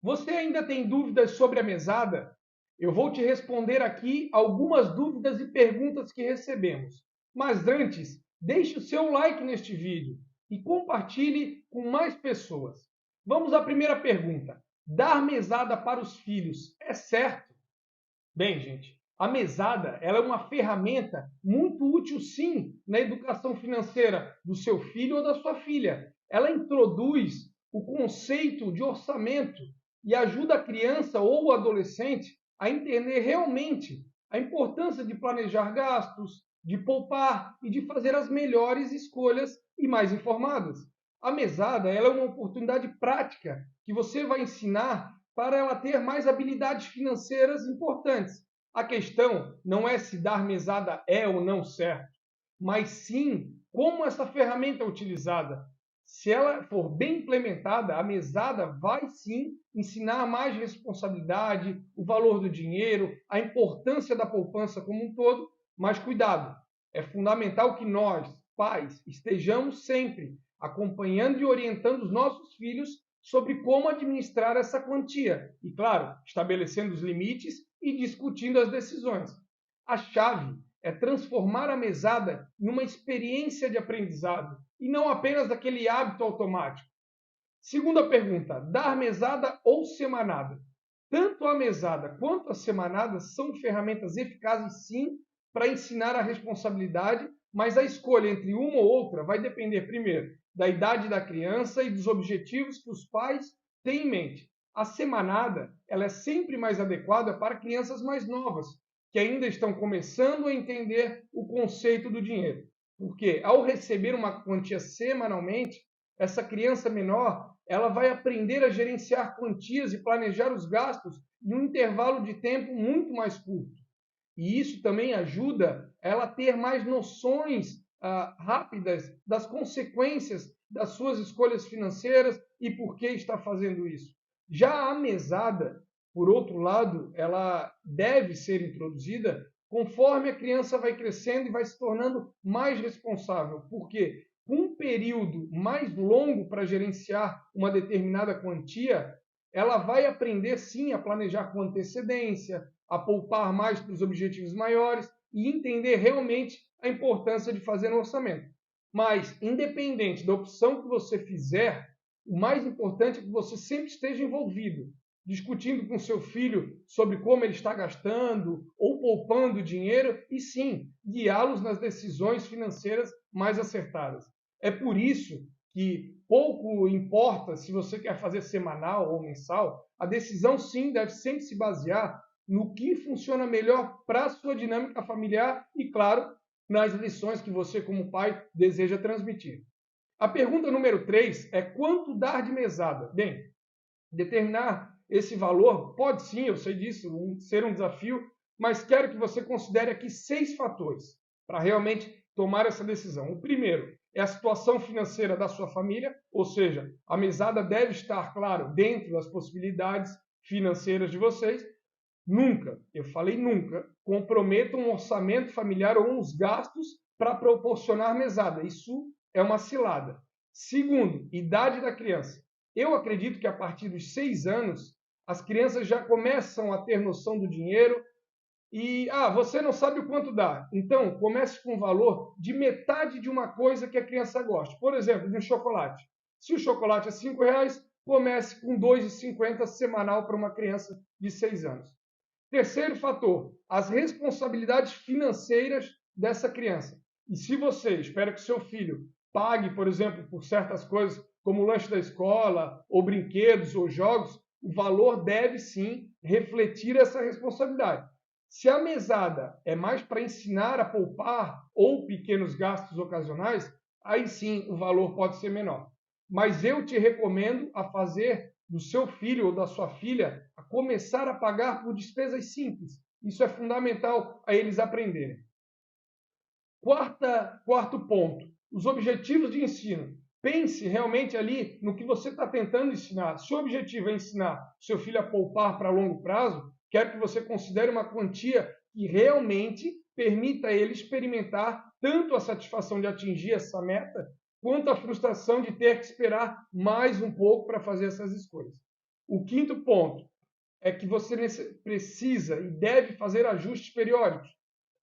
Você ainda tem dúvidas sobre a mesada? Eu vou te responder aqui algumas dúvidas e perguntas que recebemos. Mas antes, deixe o seu like neste vídeo e compartilhe com mais pessoas. Vamos à primeira pergunta. Dar mesada para os filhos é certo? Bem, gente, a mesada ela é uma ferramenta muito útil, sim, na educação financeira do seu filho ou da sua filha. Ela introduz o conceito de orçamento e ajuda a criança ou o adolescente a entender realmente a importância de planejar gastos, de poupar e de fazer as melhores escolhas e mais informadas. A mesada ela é uma oportunidade prática que você vai ensinar para ela ter mais habilidades financeiras importantes. A questão não é se dar mesada é ou não certo, mas sim como essa ferramenta é utilizada. Se ela for bem implementada, a mesada vai sim ensinar mais responsabilidade, o valor do dinheiro, a importância da poupança como um todo, mas cuidado, é fundamental que nós, pais, estejamos sempre acompanhando e orientando os nossos filhos sobre como administrar essa quantia e, claro, estabelecendo os limites e discutindo as decisões. A chave é transformar a mesada em uma experiência de aprendizado e não apenas aquele hábito automático. Segunda pergunta: dar mesada ou semanada? Tanto a mesada quanto a semanada são ferramentas eficazes, sim, para ensinar a responsabilidade, mas a escolha entre uma ou outra vai depender, primeiro, da idade da criança e dos objetivos que os pais têm em mente. A semanada ela é sempre mais adequada para crianças mais novas, que ainda estão começando a entender o conceito do dinheiro. Porque ao receber uma quantia semanalmente, essa criança menor ela vai aprender a gerenciar quantias e planejar os gastos em um intervalo de tempo muito mais curto. E isso também ajuda ela a ter mais noções rápidas das consequências das suas escolhas financeiras e por que está fazendo isso. Já a mesada, por outro lado, ela deve ser introduzida conforme a criança vai crescendo e vai se tornando mais responsável. Por quê? Com um período mais longo para gerenciar uma determinada quantia, ela vai aprender sim a planejar com antecedência, a poupar mais para os objetivos maiores e entender realmente a importância de fazer um orçamento. Mas, independente da opção que você fizer, o mais importante é que você sempre esteja envolvido, discutindo com seu filho sobre como ele está gastando ou poupando dinheiro e sim, guiá-los nas decisões financeiras mais acertadas. É por isso que pouco importa se você quer fazer semanal ou mensal, a decisão sim deve sempre se basear no que funciona melhor para a sua dinâmica familiar e, claro, nas lições que você, como pai, deseja transmitir. A pergunta número 3 é quanto dar de mesada? Bem, determinar esse valor pode sim, eu sei disso, ser um desafio, mas quero que você considere aqui 6 fatores para realmente tomar essa decisão. O primeiro é a situação financeira da sua família, ou seja, a mesada deve estar, claro, dentro das possibilidades financeiras de vocês. Nunca, eu falei nunca, comprometa um orçamento familiar ou uns gastos para proporcionar mesada. Isso é uma cilada. Segundo, idade da criança. Eu acredito que a partir dos 6 anos, as crianças já começam a ter noção do dinheiro e, você não sabe o quanto dá. Então, comece com um valor de metade de uma coisa que a criança gosta. Por exemplo, de um chocolate. Se o chocolate é R$ 5, comece com R$ 2,50 semanal para uma criança de 6 anos. Terceiro fator, as responsabilidades financeiras dessa criança. E se você espera que seu filho pague, por exemplo, por certas coisas, como o lanche da escola, ou brinquedos, ou jogos, o valor deve sim refletir essa responsabilidade. Se a mesada é mais para ensinar a poupar ou pequenos gastos ocasionais, aí sim o valor pode ser menor. Mas eu te recomendo a fazer do seu filho ou da sua filha a começar a pagar por despesas simples. Isso é fundamental a eles aprenderem. Quarto ponto, os objetivos de ensino. Pense realmente ali no que você está tentando ensinar. Se o objetivo é ensinar seu filho a poupar para longo prazo, quero que você considere uma quantia que realmente permita a ele experimentar tanto a satisfação de atingir essa meta, quanto a frustração de ter que esperar mais um pouco para fazer essas escolhas. O quinto ponto é que você precisa e deve fazer ajustes periódicos.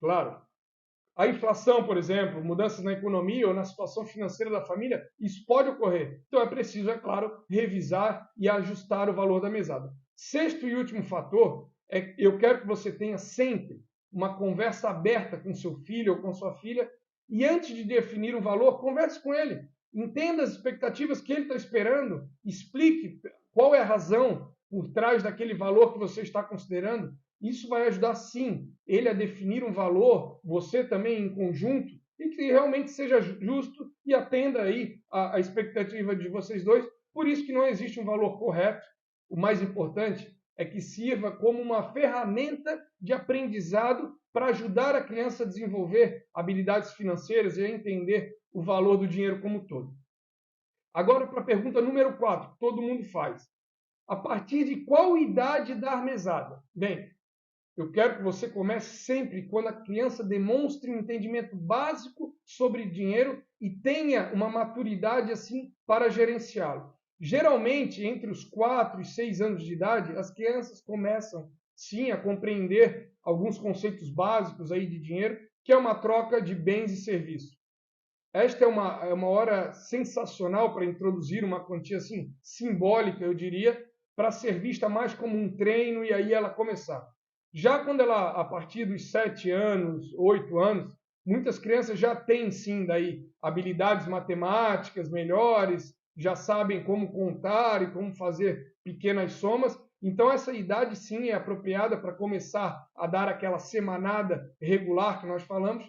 Claro, a inflação, por exemplo, mudanças na economia ou na situação financeira da família, isso pode ocorrer. Então é preciso, é claro, revisar e ajustar o valor da mesada. Sexto e último fator é eu quero que você tenha sempre uma conversa aberta com seu filho ou com sua filha e antes de definir um valor, converse com ele. Entenda as expectativas que ele está esperando, explique qual é a razão por trás daquele valor que você está considerando. Isso vai ajudar, sim, ele a definir um valor, você também em conjunto, e que realmente seja justo e atenda aí a expectativa de vocês dois. Por isso que não existe um valor correto. O mais importante é que sirva como uma ferramenta de aprendizado para ajudar a criança a desenvolver habilidades financeiras e a entender o valor do dinheiro como um todo. Agora para a pergunta número 4, que todo mundo faz. A partir de qual idade dar mesada? Bem, eu quero que você comece sempre quando a criança demonstre um entendimento básico sobre dinheiro e tenha uma maturidade assim para gerenciá-lo. Geralmente, entre os 4 e 6 anos de idade, as crianças começam sim a compreender alguns conceitos básicos aí de dinheiro, que é uma troca de bens e serviços. Esta é uma hora sensacional para introduzir uma quantia assim simbólica, eu diria, para ser vista mais como um treino e aí ela começar. Já quando ela, a partir dos 7 anos, 8 anos, muitas crianças já têm sim daí habilidades matemáticas melhores, já sabem como contar e como fazer pequenas somas. Então essa idade sim é apropriada para começar a dar aquela semanada regular que nós falamos,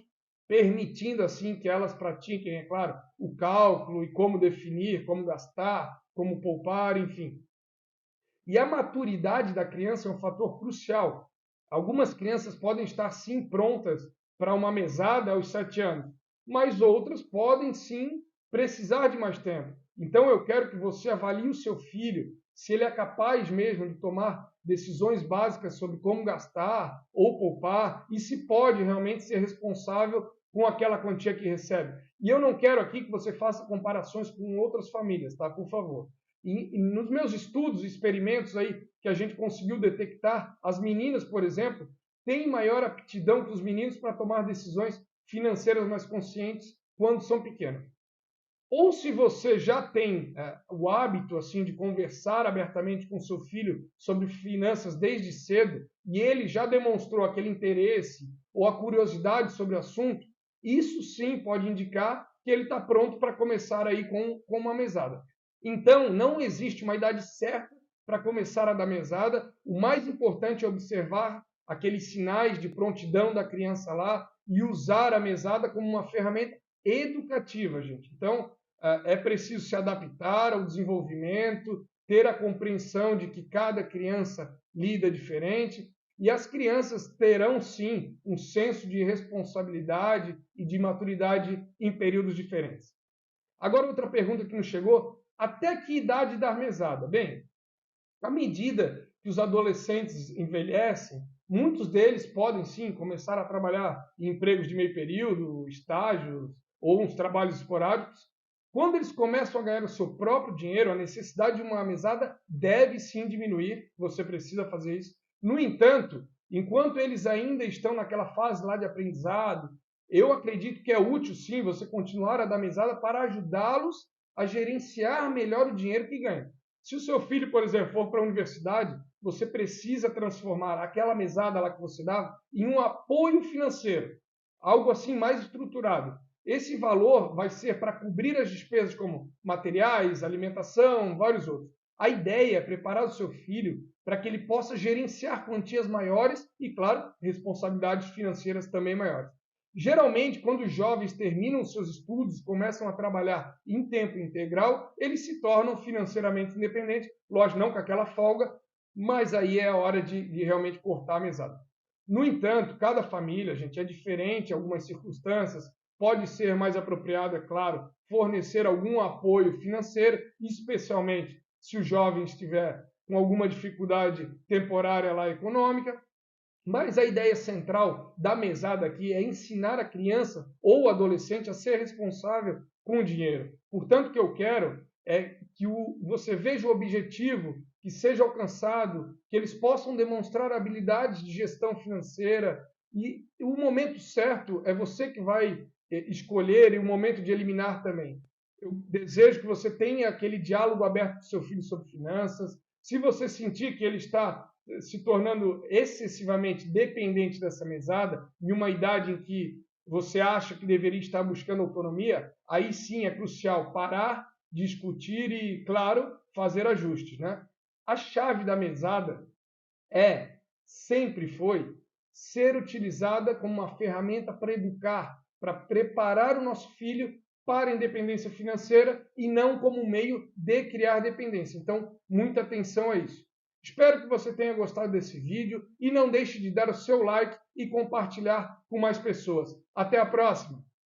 permitindo assim que elas pratiquem, é claro, o cálculo e como definir, como gastar, como poupar, enfim. E a maturidade da criança é um fator crucial. Algumas crianças podem estar sim prontas para uma mesada aos 7 anos, mas outras podem sim precisar de mais tempo. Então eu quero que você avalie o seu filho, se ele é capaz mesmo de tomar decisões básicas sobre como gastar ou poupar e se pode realmente ser responsável com aquela quantia que recebe. E eu não quero aqui que você faça comparações com outras famílias, tá? Por favor. E nos meus estudos, experimentos aí que a gente conseguiu detectar, as meninas, por exemplo, têm maior aptidão que os meninos para tomar decisões financeiras mais conscientes quando são pequenos. Ou se você já tem o hábito assim de conversar abertamente com seu filho sobre finanças desde cedo e ele já demonstrou aquele interesse ou a curiosidade sobre o assunto, isso sim pode indicar que ele está pronto para começar aí com uma mesada. Então, não existe uma idade certa para começar a dar mesada. O mais importante é observar aqueles sinais de prontidão da criança lá e usar a mesada como uma ferramenta educativa, gente. Então, é preciso se adaptar ao desenvolvimento, ter a compreensão de que cada criança lida diferente, e as crianças terão sim um senso de responsabilidade e de maturidade em períodos diferentes. Agora, outra pergunta que nos chegou: até que idade dar mesada? Bem, à medida que os adolescentes envelhecem, muitos deles podem sim começar a trabalhar em empregos de meio período, estágios ou uns trabalhos esporádicos. Quando eles começam a ganhar o seu próprio dinheiro, a necessidade de uma mesada deve sim diminuir, você precisa fazer isso. No entanto, enquanto eles ainda estão naquela fase lá de aprendizado, eu acredito que é útil sim você continuar a dar mesada para ajudá-los a gerenciar melhor o dinheiro que ganham. Se o seu filho, por exemplo, for para a universidade, você precisa transformar aquela mesada lá que você dava em um apoio financeiro, algo assim mais estruturado. Esse valor vai ser para cobrir as despesas como materiais, alimentação, vários outros. A ideia é preparar o seu filho para que ele possa gerenciar quantias maiores e, claro, responsabilidades financeiras também maiores. Geralmente, quando os jovens terminam seus estudos, começam a trabalhar em tempo integral, eles se tornam financeiramente independentes, lógico, não com aquela folga, mas aí é a hora de realmente cortar a mesada. No entanto, cada família, gente, é diferente em algumas circunstâncias, pode ser mais apropriado, é claro, fornecer algum apoio financeiro, especialmente se o jovem estiver com alguma dificuldade temporária lá econômica. Mas a ideia central da mesada aqui é ensinar a criança ou o adolescente a ser responsável com o dinheiro. Portanto, o que eu quero é que você veja o objetivo que seja alcançado, que eles possam demonstrar habilidades de gestão financeira. E o momento certo é você que vai escolher, e o momento de eliminar também. Eu desejo que você tenha aquele diálogo aberto com seu filho sobre finanças. Se você sentir que ele está se tornando excessivamente dependente dessa mesada, em uma idade em que você acha que deveria estar buscando autonomia, aí sim é crucial parar, discutir e, claro, fazer ajustes, né? A chave da mesada sempre foi ser utilizada como uma ferramenta para educar, para preparar o nosso filho para a independência financeira e não como um meio de criar dependência. Então, muita atenção a isso. Espero que você tenha gostado desse vídeo e não deixe de dar o seu like e compartilhar com mais pessoas. Até a próxima!